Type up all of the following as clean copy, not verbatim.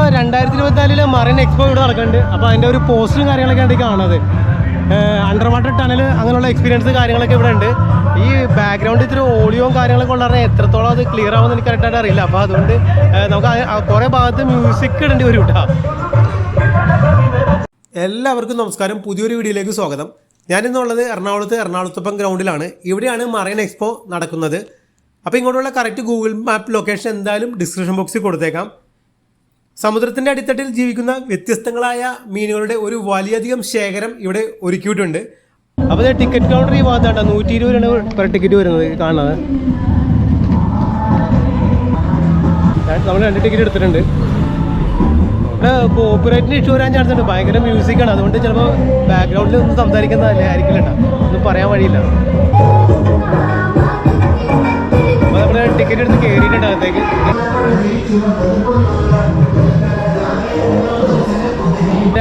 2024 marine expo ഇവിടെ നടക്കുന്നുണ്ട്. അപ്പോൾ അതിൻ്റെ ഒരു പോസ്റ്ററും കാര്യങ്ങളൊക്കെ ആണ് കാണുന്നത്. അണ്ടർ വാട്ടർ ടണൽ അങ്ങനെയുള്ള എക്സ്പീരിയൻസ് കാര്യങ്ങളൊക്കെ ഇവിടെ ഉണ്ട്. ഈ ബാക്ക്ഗ്രൗണ്ട് ഇത്തിരി ഓഡിയോയും കാര്യങ്ങളൊക്കെ ഉള്ള എത്രത്തോളം അത് ക്ലിയർ ആവുമെന്ന് എനിക്ക് കറക്റ്റായിട്ട് അറിയില്ല. അപ്പോൾ അതുകൊണ്ട് നമുക്ക് കുറേ ഭാഗത്ത് മ്യൂസിക് ഇടേണ്ടി വരും കേട്ടോ. എല്ലാവർക്കും നമസ്കാരം, പുതിയൊരു വീഡിയോയിലേക്ക് സ്വാഗതം. ഞാനിന്നുള്ളത് എറണാകുളത്തപ്പം ഗ്രൗണ്ടിലാണ്. ഇവിടെയാണ് മറൈൻ എക്സ്പോ നടക്കുന്നത്. അപ്പോൾ ഇങ്ങോട്ടുള്ള കറക്റ്റ് ഗൂഗിൾ മാപ്പ് ലൊക്കേഷൻ എന്തായാലും ഡിസ്ക്രിപ്ഷൻ ബോക്സിൽ കൊടുത്തേക്കാം. സമുദ്രത്തിൻ്റെ അടിത്തട്ടിൽ ജീവിക്കുന്ന വ്യത്യസ്തങ്ങളായ മീനുകളുടെ ഒരു വലിയധികം ശേഖരം ഇവിടെ ഒരുക്കിയിട്ടുണ്ട്. അപ്പോൾ ടിക്കറ്റ് കൗണ്ടർ ഈ ഭാഗത്താട്ടോ 120 രൂപയാണ് പെർ ടിക്കറ്റ് വരുന്നത് കാണുന്നത്. നമ്മൾ 2 ടിക്കറ്റ് എടുത്തിട്ടുണ്ട്. ഇവിടെ കോപ്പിറൈറ്റിന് ഇഷ്യൂ വരാൻ ചാൻസ് ഉണ്ട്. ഭയങ്കര മ്യൂസിക്കാണ്, അതുകൊണ്ട് ചിലപ്പോൾ ബാക്ക്ഗ്രൗണ്ടിൽ ഒന്നും സംസാരിക്കുന്നതല്ലേ ആയിരിക്കില്ല കേട്ടോ, ഒന്നും പറയാൻ വഴിയില്ല. അപ്പോൾ നമ്മൾ ടിക്കറ്റ് എടുത്ത് കയറിയിട്ടുണ്ട് അകത്തേക്ക്.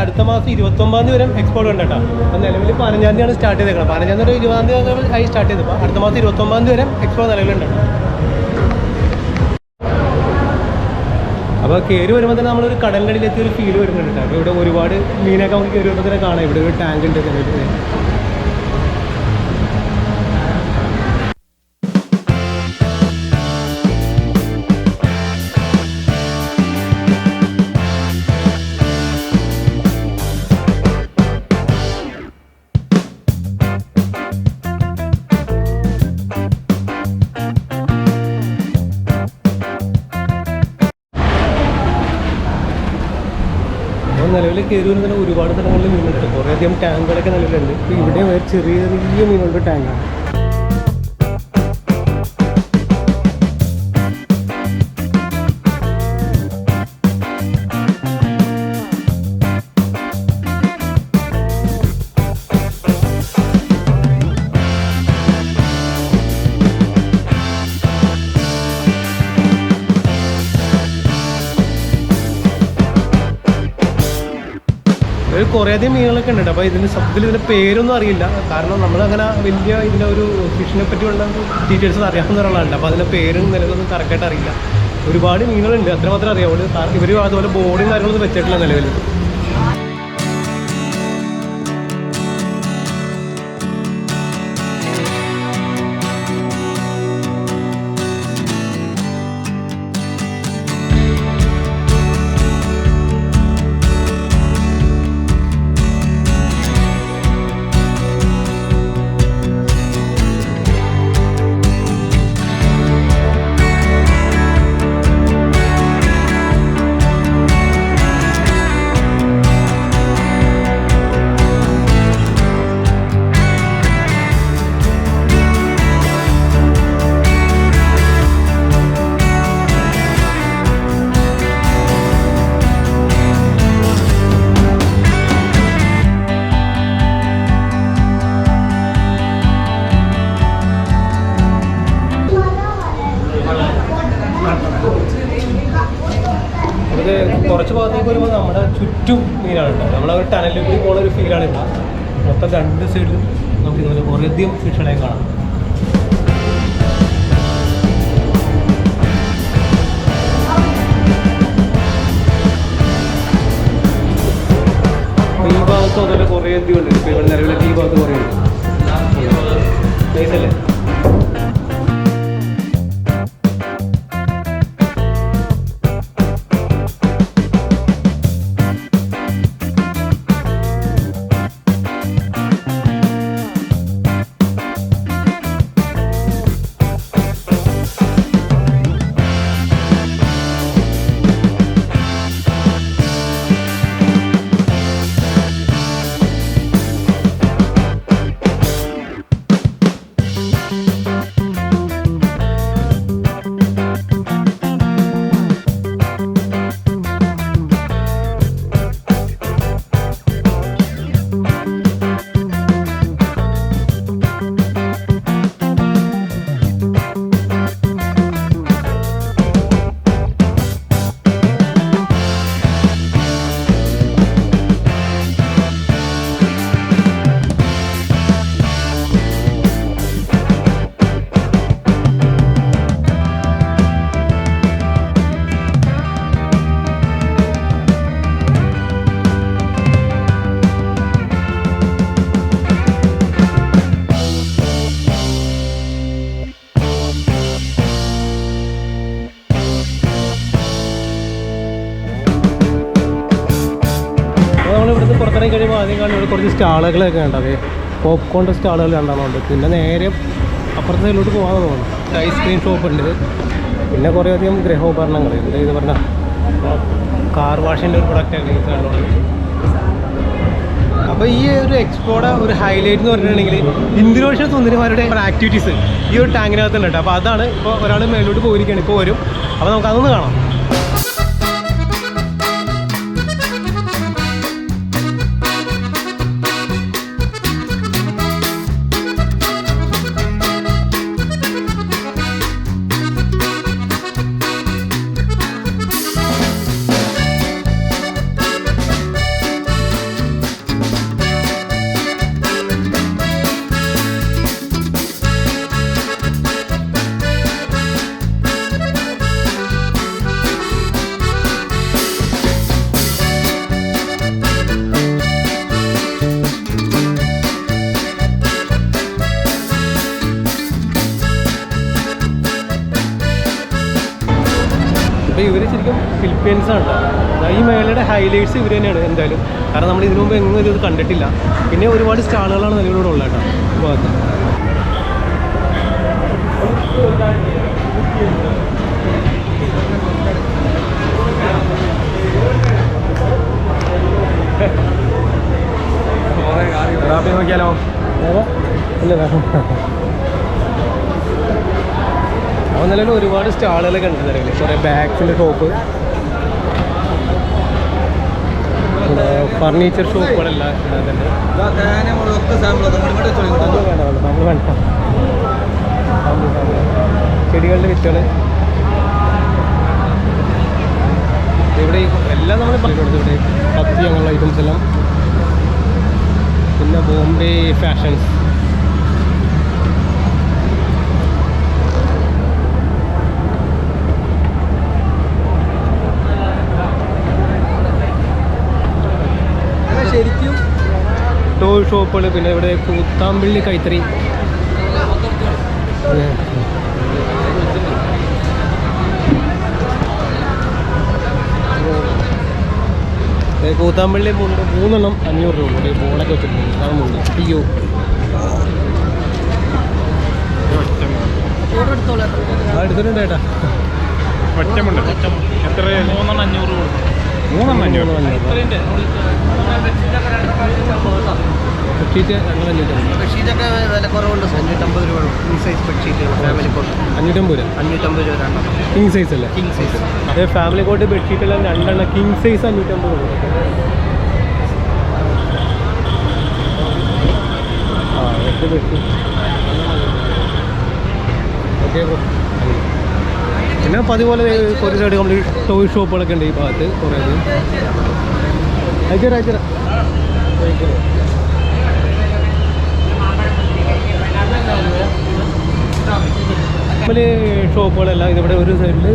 അടുത്ത മാസം 29 വരെ എക്സ്പോ ഉണ്ട് കേട്ടോ. അപ്പോൾ നിലവിൽ 15 തീയതിയാണ് സ്റ്റാർട്ട് ചെയ്തേക്കണം. 15 ഒരു 20 തീയതി ആയി സ്റ്റാർട്ട് ചെയ്തപ്പോൾ അടുത്ത മാസം 29 വരെ എക്സ്പോ നിലവിലുണ്ട്. അപ്പോൾ കയറി വരുമ്പോൾ തന്നെ നമ്മളൊരു കടലിൻ്റെ അടിയിലെത്തിയ ഒരു ഫീൽ വരുന്നുണ്ട് കേട്ടോ. അപ്പോൾ ഇവിടെ ഒരുപാട് മീനൊക്കെ നമുക്ക് കയറി വരുമ്പോൾ തന്നെ കാണാം. ഇവിടെ ഒരു ടാങ്ക് ഉണ്ട്. നിലവിൽ കയറി വരുന്ന തന്നെ ഒരുപാട് സ്ഥലങ്ങളിൽ മീനുണ്ട്. കുറേയധികം ടാങ്കുകളൊക്കെ നിലവിലുണ്ട്. ഇപ്പോൾ ഇവിടെ ചെറിയ ചെറിയ മീനുകളുടെ ടാങ്കാണ്. കുറേയധികം മീനുകളൊക്കെ ഉണ്ട്. അപ്പോൾ സത്യത്തിൽ ഇതിൻ്റെ പേരൊന്നും അറിയില്ല. കാരണം നമ്മളങ്ങനെ വലിയ ഇതിൻ്റെ ഒരു ഫിഷിനെ പറ്റിയുള്ള ഡീറ്റെയിൽസ് അറിയാവുന്ന ഒരാളാണ്. അപ്പോൾ അതിൻ്റെ പേരും നിലവിലൊന്നും കറക്റ്റായിട്ട് അറിയില്ല. ഒരുപാട് മീനുകളുണ്ട്, അത്രമാത്രം അറിയാവുള്ളൂ. ഇവർ അതുപോലെ ബോർഡും കാര്യങ്ങളൊന്നും വെച്ചിട്ടില്ല നിലവിൽ. കുറച്ച് ഭാഗത്തേക്ക് വരുമ്പോൾ നമ്മുടെ ചുറ്റും മീനാണ് കേട്ടോ. നമ്മളൊരു ടണലിൽ കൂടി പോകുന്ന ഒരു ഫീലാണ് ഇല്ല. മൊത്തം 2 സൈഡിലും നമുക്ക് ഇതുപോലെ കുറേയധികം ഫിഷുകളെ കാണാം. ഈ ഭാഗത്തും അതുപോലെ കുറേയധികം ഉണ്ട്. ഇപ്പോൾ ഇവിടെ നിലവിലൊക്കെ ഈ ഭാഗത്ത് കുറേ ഉണ്ട്. നൈസല്ലേ? പുറത്തിറങ്ങി കഴിയുമ്പോൾ ആദ്യം കാണുമ്പോൾ കുറച്ച് സ്റ്റാളുകളൊക്കെ ഉണ്ടാവേ, പോപ്കോണിൻ്റെ സ്റ്റാളുകൾ രണ്ടെണ്ണമുണ്ട്. പിന്നെ നേരെ അപ്പുറത്തെ സൈഡിലോട്ട് പോകാമെന്ന് തോന്നുന്നു. ഐസ്ക്രീം ഷോപ്പ് ഉണ്ട്, പിന്നെ കുറേ അധികം ഗൃഹോപകരണങ്ങൾ. എന്താ ഇത് പറഞ്ഞാൽ കാർ വാഷിൻ്റെ ഒരു പ്രൊഡക്റ്റാണ് ഈ സൈഡിലുള്ളത്. അപ്പോൾ ഈ ഒരു എക്സ്പോയുടെ ഒരു ഹൈലൈറ്റ് എന്ന് പറഞ്ഞിട്ടുണ്ടെങ്കിൽ ഇന്ത്യൻ സുന്ദരിമാരുടെ ആക്ടിവിറ്റീസ് ഈ ഒരു ടാങ്കിനകത്തുണ്ട് കേട്ടോ. അപ്പോൾ അതാണ് ഇപ്പോൾ ഒരാൾ മേലോട്ട് പോയിരിക്കുകയാണ്, ഇപ്പോൾ വരും. അപ്പോൾ നമുക്ക് അതൊന്ന് കാണാം. അപ്പോൾ ഇവർ ശരിക്കും ഫിലിപ്പീൻസാണ് കേട്ടോ. ഈ മേളയുടെ ഹൈലൈറ്റ്സ് ഇവർ തന്നെയാണ് എന്തായാലും. കാരണം നമ്മൾ ഇതിനു മുമ്പ് എങ്ങും ഇത് കണ്ടിട്ടില്ല. പിന്നെ ഒരുപാട് സ്റ്റാളുകളാണ് നിലവിലൂടെ ഉള്ളത് കേട്ടോ ഈ ഭാഗത്ത്. നോക്കിയാലോ ഇല്ല. അപ്പോൾ നിലവിൽ ഒരുപാട് സ്റ്റാളുകളൊക്കെ ഉണ്ട് നിലവിൽ. കുറേ ബാഗ്സിൻ്റെ ഷോപ്പ്, ഫർണിച്ചർ ഷോപ്പുകളെല്ലാം തന്നെ. നമ്മൾ വേണ്ട ചെടികളുടെ വിത്തുകൾ ഇവിടെ എല്ലാം നമ്മൾ പറഞ്ഞിട്ടുണ്ട്. ഇവിടെ പത്തി അങ്ങനെയുള്ള ഐറ്റംസ് എല്ലാം. പിന്നെ ബോംബെ ഫാഷൻസ്, ശരിക്കും ടോയ് ഷോപ്പുകൾ. പിന്നെ ഇവിടെ കൂത്താമ്പള്ളി കൈത്തറി, കൂത്താമ്പള്ളി മുണ്ട് 3 എണ്ണം 500 രൂപ. ഒരു ബോളൊക്കെ വെച്ചിട്ടുണ്ട്. അതാണ് മുണ്ട്. അയ്യോ എടുത്തിട്ടുണ്ട് ചേട്ടാ. ഒറ്റമുണ്ട് എത്ര? 3 500 ബെഡ്ഷീറ്റൊക്കെ വില കുറവുണ്ട്. 550 രൂപ കിങ് സൈസ് ബെഡ്ഷീറ്റുകൾ ഫാമിലി കോട്ട്. 550 രൂപ. കിങ് സൈസ് അല്ലേ? King size. അതെ, ഫാമിലി കോട്ട് ബെഡ്ഷീറ്റെല്ലാം 2 എണ്ണം കിങ് സൈസ് 550 രൂപ. ആ 8 ബെഡ്ഷീറ്റ്. Okay bro. പിന്നെ പതിപോലെ കുറേ സൈഡ് നമ്മൾ ടോയ് ഷോപ്പുകളൊക്കെ ഉണ്ട് ഈ ഭാഗത്ത് കുറേ. അയച്ചുതരാം. നമ്മൾ ഷോപ്പുകളെല്ലാം ഇതിവിടെ ഒരു സൈഡിൽ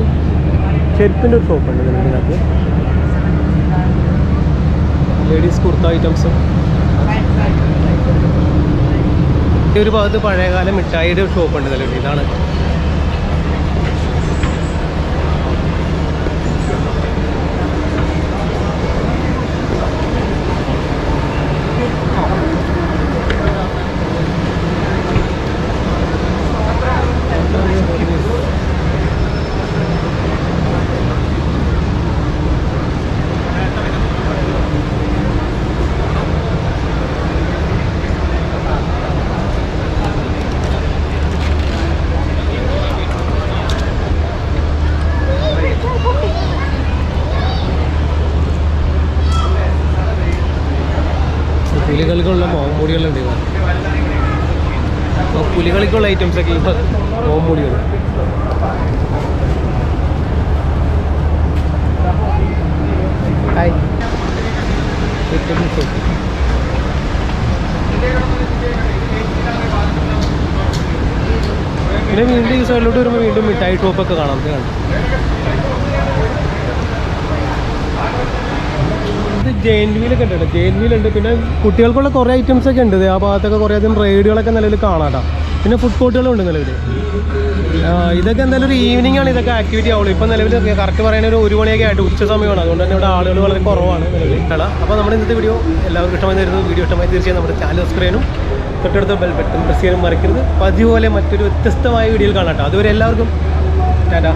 ചെരുപ്പിൻ്റെ ഒരു ഷോപ്പുണ്ട് ഇതിനകത്ത്. ലേഡീസ് കുർത്ത ഐറ്റംസും. ഈ ഒരു ഭാഗത്ത് പഴയകാല മിഠായിയുടെ ഷോപ്പുണ്ട് ഇതിൽ. ഇതാണ് പുലികൾക്കുള്ള മോമുടികളുണ്ട്. പുലികൾക്കുള്ള ഐറ്റംസൊക്കെ ഇപ്പോൾ മോമുടികൾ. ഹായ്. പിന്നെ വീണ്ടും ഈ സൈഡിലോട്ട് വരുമ്പോൾ വീണ്ടും മിഠായി ഷോപ്പൊക്കെ കാണാം. ഇത് ജെയിൻറ്റ് വീലൊക്കെ ഉണ്ട്. ജെയിൻറ്റ് വീലുണ്ട്. പിന്നെ കുട്ടികൾക്കുള്ള കുറേ ഐറ്റംസൊക്കെ ഉണ്ട്. ആ ഭാഗത്തൊക്കെ കുറേ അധികം റൈഡുകളൊക്കെ നിലവിൽ കാണാം കേട്ടോ. പിന്നെ ഫുഡ് കോർട്ടുകളും ഉണ്ട് നിലവിൽ. ഇതൊക്കെ എന്തായാലും ഒരു ഈവനിങ് ആണ് ഇതൊക്കെ ആക്ടിവിറ്റി ആവുള്ളൂ. ഇപ്പം നിലവിൽ കറക്റ്റ് പറയുന്ന ഒരു മണിയൊക്കെ ആയിട്ട് ഉച്ച സമയമാണ്. അതുകൊണ്ട് തന്നെ ഇവിടെ ആളുകൾ വളരെ കുറവാണ് നിലവിൽ. അപ്പോൾ നമ്മുടെ ഇന്നത്തെ വീഡിയോ എല്ലാവർക്കും ഇഷ്ടമായി തരുന്നു. വീഡിയോ ഇഷ്ടമായി തീർച്ചയായും നമ്മുടെ ചാനൽ സബ്സ്ക്രൈബ് ചെയ്യാനും തൊട്ടടുത്ത ബെൽ ബട്ടൺ പ്രസ് ചെയ്യാനും മറക്കരുത്. അപ്പോൾ അതുപോലെ മറ്റൊരു വ്യത്യസ്തമായ വീഡിയോയിൽ കാണാം കേട്ടോ. അതുവരെ എല്ലാവർക്കും ടാറ്റാ.